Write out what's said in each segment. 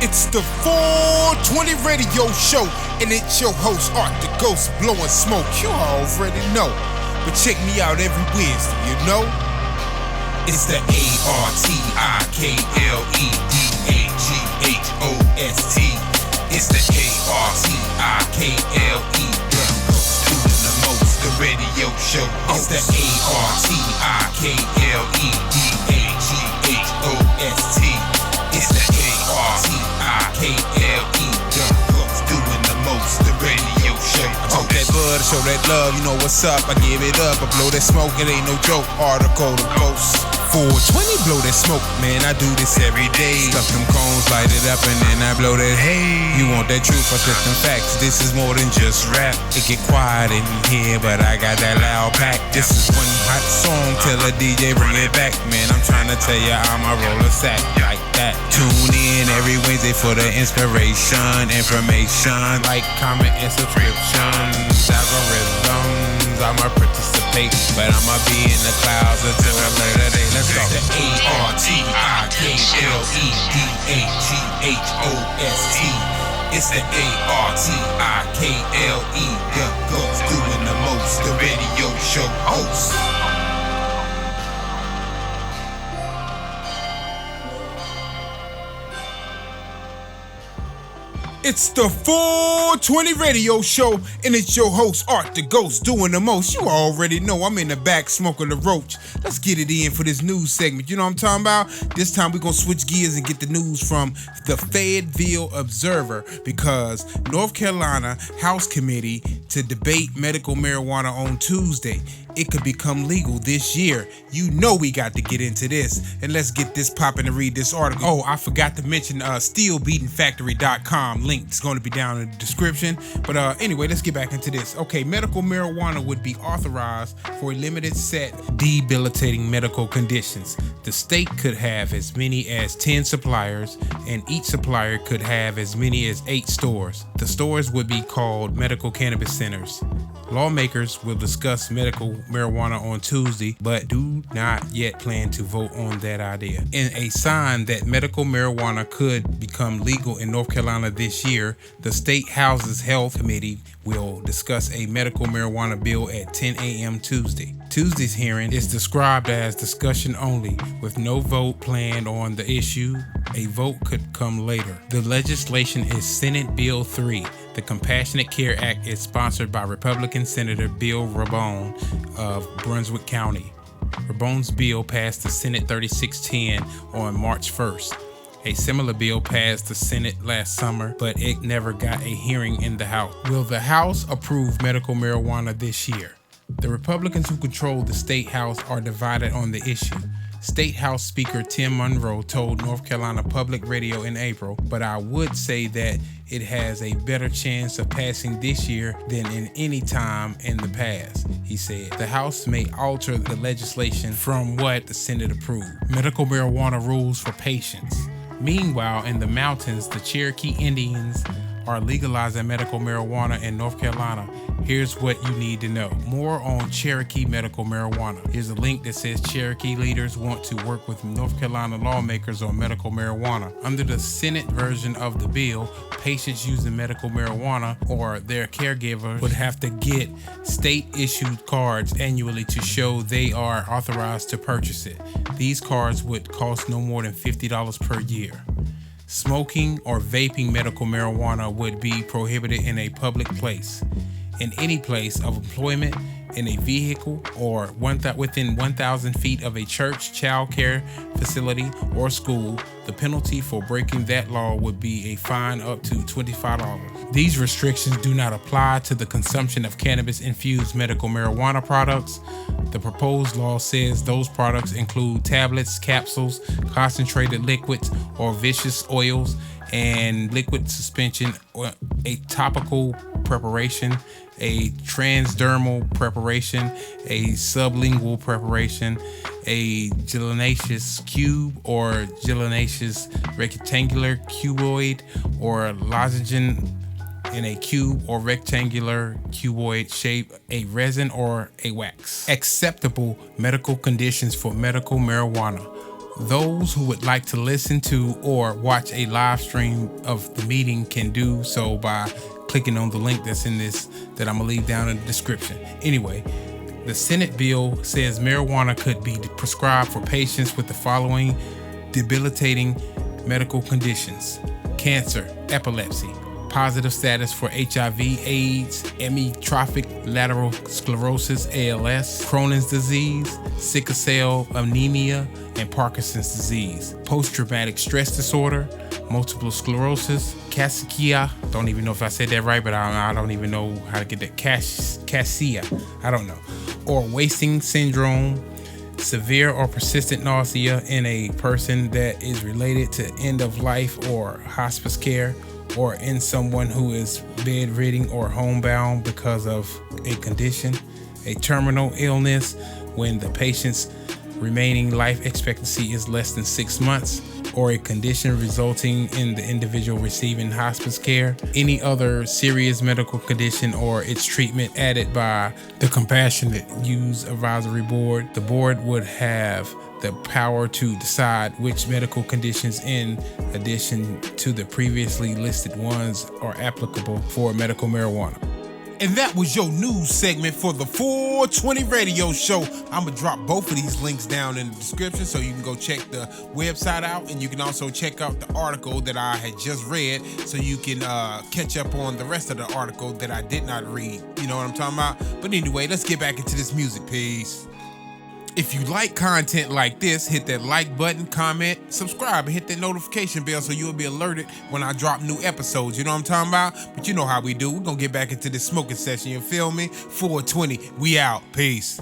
It's the 420 radio show, and it's your host, Art the Ghost, blowing smoke. You already know, but check me out every Wednesday, you know? It's the ARTIKLEDAGHOST. It's the ARTIKLE, doing the most, the radio show. It's the ARTIKLEDAGHOST. It's the ARTIKLE, doing the most, the radio show. I talk that bud, show that love, you know what's up. I give it up, I blow that smoke, it ain't no joke. Article the Ghost. 420, blow that smoke, man, I do this every day. Stuff them cones, light it up, and then I blow that hay. You want that truth, I spit them facts. This is more than just rap. It get quiet in here, but I got that loud pack. This is one hot song, tell a DJ bring it back. Man, I'm trying to tell ya I'm a roller sack like that. Tune in every Wednesday for the inspiration, information, like, comment, and subscriptions. Algorithms, I'ma participate, but I'ma be in the clouds until a later day. Let's go. The ARTIKLEDAGHOST. It's the ARTIKLE, doing the most, the radio show host. It's the 420 radio show, and it's your host, Art the Ghost, doing the most. You already know I'm in the back smoking the roach. Let's get it in for this news segment. You know what I'm talking about? This time we're going to switch gears and get the news from the Fayetteville Observer, because North Carolina House Committee to debate medical marijuana on Tuesday. It could become legal this year. You know we got to get into this. And let's get this popping and read this article. Oh, I forgot to mention steelbeatingfactory.com. Link is going to be down in the description. But anyway, let's get back into this. Okay, medical marijuana would be authorized for a limited set debilitating medical conditions. The state could have as many as 10 suppliers, and each supplier could have as many as 8 stores. The stores would be called medical cannabis centers. Lawmakers will discuss medical marijuana on Tuesday, but do not yet plan to vote on that idea. In a sign that medical marijuana could become legal in North Carolina this year, the State House's Health Committee will discuss a medical marijuana bill at 10 a.m. Tuesday. Tuesday's hearing is described as discussion only, with no vote planned on the issue. A vote could come later. The legislation is Senate Bill 3. The Compassionate Care Act is sponsored by Republican Senator Bill Rabone of Brunswick County. Rabone's bill passed the Senate 3610 on March 1st. A similar bill passed the Senate last summer, but it never got a hearing in the House. Will the House approve medical marijuana this year? The Republicans who control the State House are divided on the issue. State House Speaker Tim Monroe told North Carolina Public Radio in April, but I would say that it has a better chance of passing this year than in any time in the past, he said. The House may alter the legislation from what the Senate approved. Medical marijuana rules for patients. Meanwhile, in the mountains, the Cherokee Indians are legalizing medical marijuana in North Carolina. Here's what you need to know. More on Cherokee medical marijuana. Here's a link that says Cherokee leaders want to work with North Carolina lawmakers on medical marijuana. Under the Senate version of the bill, patients using medical marijuana or their caregiver would have to get state-issued cards annually to show they are authorized to purchase it. These cards would cost no more than $50 per year. Smoking or vaping medical marijuana would be prohibited in a public place, in any place of employment, in a vehicle, or within 1,000 feet of a church, child care facility, or school. The penalty for breaking that law would be a fine up to $25. These restrictions do not apply to the consumption of cannabis-infused medical marijuana products. The proposed law says those products include tablets, capsules, concentrated liquids, or viscous oils, and liquid suspension, or a topical preparation, a transdermal preparation, a sublingual preparation, a gelatinous cube or gelatinous rectangular cuboid, or lozenge in a cube or rectangular cuboid shape, a resin or a wax. Acceptable medical conditions for medical marijuana. Those who would like to listen to or watch a live stream of the meeting can do so by clicking on the link that's in this that I'm gonna leave down in the description. Anyway, the Senate bill says marijuana could be prescribed for patients with the following debilitating medical conditions: cancer, epilepsy, positive status for HIV, AIDS, amyotrophic lateral sclerosis, ALS, Crohn's disease, sickle cell anemia, and Parkinson's disease, post-traumatic stress disorder, multiple sclerosis, cachexia, don't even know if I said that right, but I don't even know how to get that, cachexia, I don't know, or wasting syndrome, severe or persistent nausea in a person that is related to end of life or hospice care, or in someone who is bedridden or homebound because of a condition, a terminal illness when the patient's remaining life expectancy is less than 6 months, or a condition resulting in the individual receiving hospice care, any other serious medical condition or its treatment added by the Compassionate Use Advisory Board. The board would have the power to decide which medical conditions, in addition to the previously listed ones, are applicable for medical marijuana. And that was your news segment for the 420 radio show. I'm gonna drop both of these links down in the description so you can go check the website out, and you can also check out the article that I had just read so you can catch up on the rest of the article that I did not read. You know what I'm talking about? But anyway, let's get back into this music piece. If you like content like this, hit that like button, comment, subscribe, and hit that notification bell so you'll be alerted when I drop new episodes. You know what I'm talking about? But you know how we do. We're going to get back into this smoking session. You feel me? 420. We out. Peace.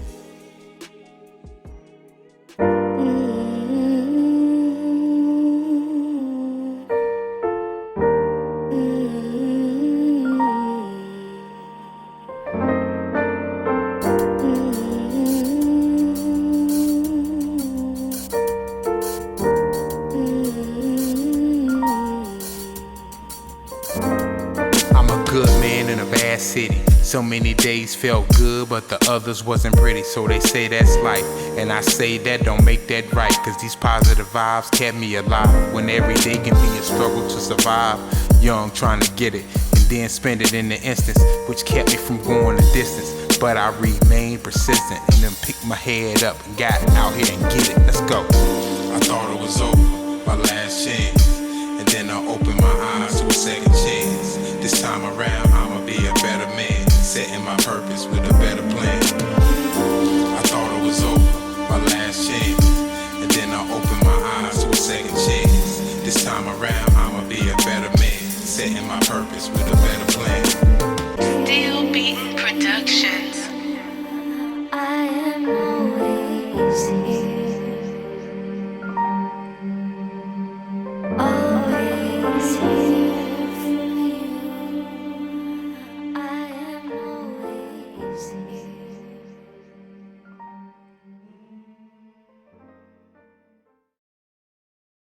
Good man in a bad city. So many days felt good, but the others wasn't pretty. So they say that's life, and I say that don't make that right. Cause these positive vibes kept me alive, when every day can be a struggle to survive. Young, trying to get it, and then spend it in the instance, which kept me from going the distance. But I remained persistent, and then picked my head up and got out here and get it. Let's go. I thought it was over, my last chance, and then I opened my eyes to a second chance. This time around, I'ma be a better man, setting my purpose with a better plan. I thought it was over, my last chance, and then I opened my eyes to a second chance. This time around, I'ma be a better man, setting my purpose with a better plan. Steel Beat Production.